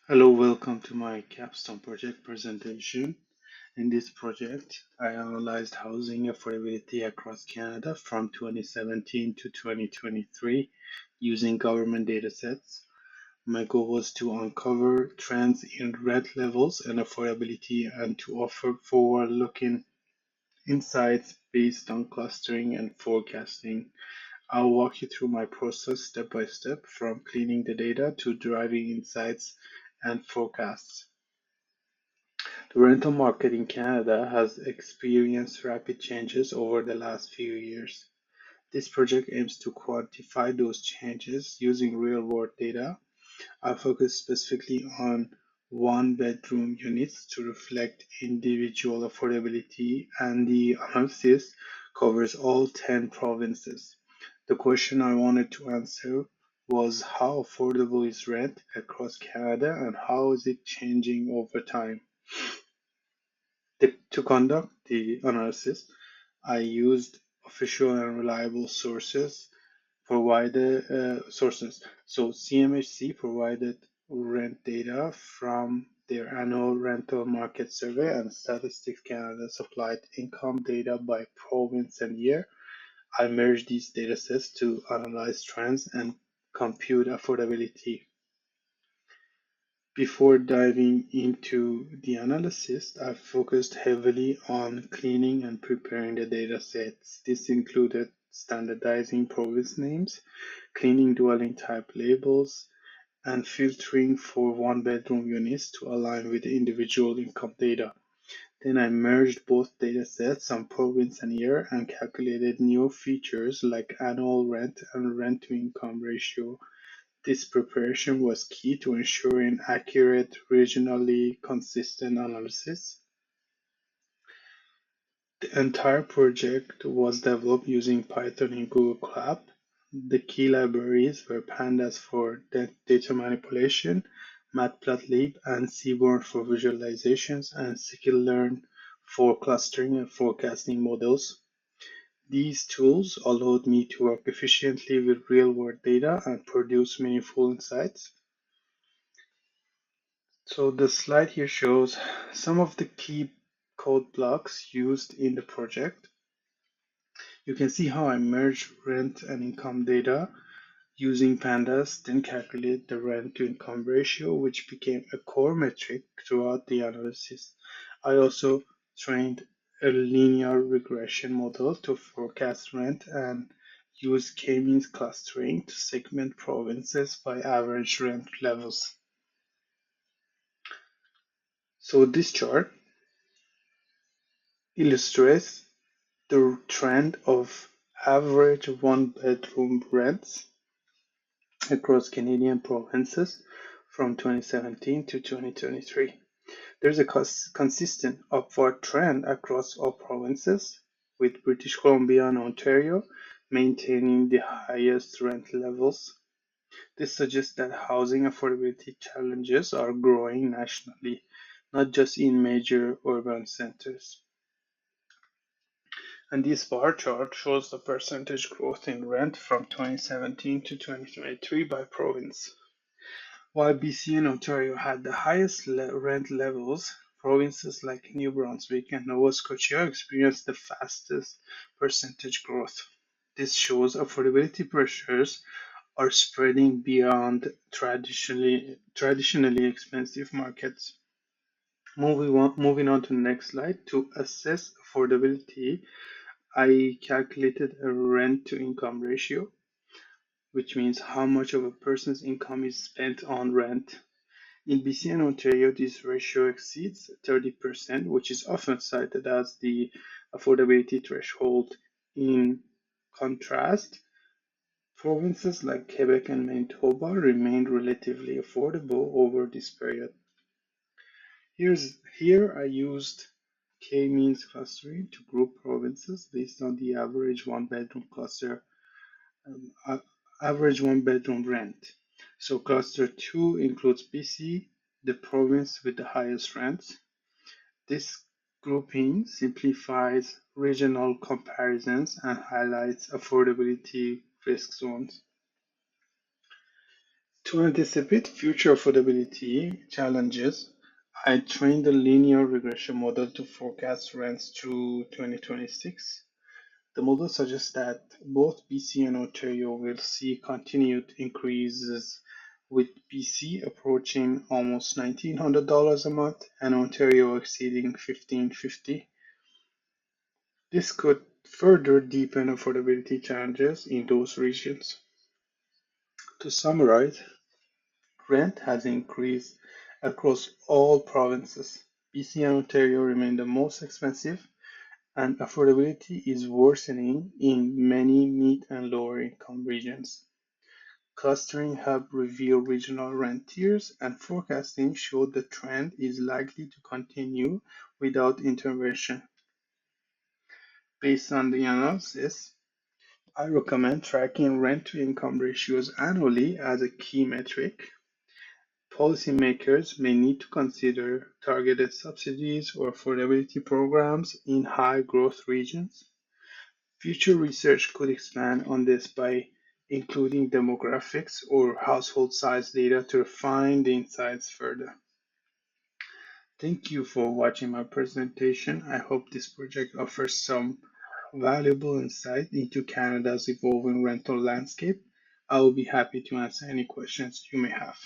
Hello, welcome to my Capstone project presentation. In this project, I analyzed housing affordability across Canada from 2017 to 2023 using government datasets. My goal was to uncover trends in rent levels and affordability and to offer forward-looking insights based on clustering and forecasting. I'll walk you through my process step by step from cleaning the data to driving insights and forecasts. The rental market in Canada has experienced rapid changes over the last few years. This project aims to quantify those changes using real-world data. I focus specifically on one-bedroom units to reflect individual affordability, and the analysis covers all 10 provinces. The question I wanted to answer was how affordable is rent across Canada and how is it changing over time? To conduct the analysis, I used official and reliable sources. So CMHC provided rent data from their annual rental market survey, and Statistics Canada supplied income data by province and year. I merged these datasets to analyze trends and compute affordability. Before diving into the analysis, I focused heavily on cleaning and preparing the datasets. This included standardizing province names, cleaning dwelling type labels, and filtering for one-bedroom units to align with the individual income data. Then I merged both datasets on province and year and calculated new features like annual rent and rent-to-income ratio. This preparation was key to ensuring accurate, regionally consistent analysis. The entire project was developed using Python in Google Cloud. The key libraries were Pandas for data manipulation, Matplotlib and Seaborn for visualizations, and scikit-learn for clustering and forecasting models. These tools allowed me to work efficiently with real-world data and produce meaningful insights. So the slide here shows some of the key code blocks used in the project. You can see how I merged rent and income data using pandas, then calculate the rent to income ratio, which became a core metric throughout the analysis. I also trained a linear regression model to forecast rent and use k-means clustering to segment provinces by average rent levels. So this chart illustrates the trend of average one-bedroom rents across Canadian provinces from 2017 to 2023. There's a consistent upward trend across all provinces, with British Columbia and Ontario maintaining the highest rent levels. This suggests that housing affordability challenges are growing nationally, not just in major urban centers. And this bar chart shows the percentage growth in rent from 2017 to 2023 by province. While BC and Ontario had the highest rent levels, provinces like New Brunswick and Nova Scotia experienced the fastest percentage growth. This shows affordability pressures are spreading beyond traditionally expensive markets. Moving on to the next slide. To assess affordability, I calculated a rent to income ratio, which means how much of a person's income is spent on rent. In BC and Ontario, this ratio exceeds 30%, which is often cited as the affordability threshold. In contrast, provinces like Quebec and Manitoba remained relatively affordable over this period. Here I used k-means clustering to group provinces based on the average one-bedroom rent. So cluster 2 includes BC, the province with the highest rents. This grouping simplifies regional comparisons and highlights affordability risk zones. To anticipate future affordability challenges, I trained a linear regression model to forecast rents through 2026. The model suggests that both BC and Ontario will see continued increases, with BC approaching almost $1,900 a month and Ontario exceeding $1,550. This could further deepen affordability challenges in those regions. To summarize, rent has increased across all provinces. BC and Ontario remain the most expensive, and affordability is worsening in many mid and lower income regions. Clustering helped reveal regional rent tiers, and forecasting showed the trend is likely to continue without intervention. Based on the analysis, I recommend tracking rent to income ratios annually as a key metric. Policymakers may need to consider targeted subsidies or affordability programs in high growth regions. Future research could expand on this by including demographics or household size data to refine the insights further. Thank you for watching my presentation. I hope this project offers some valuable insight into Canada's evolving rental landscape. I will be happy to answer any questions you may have.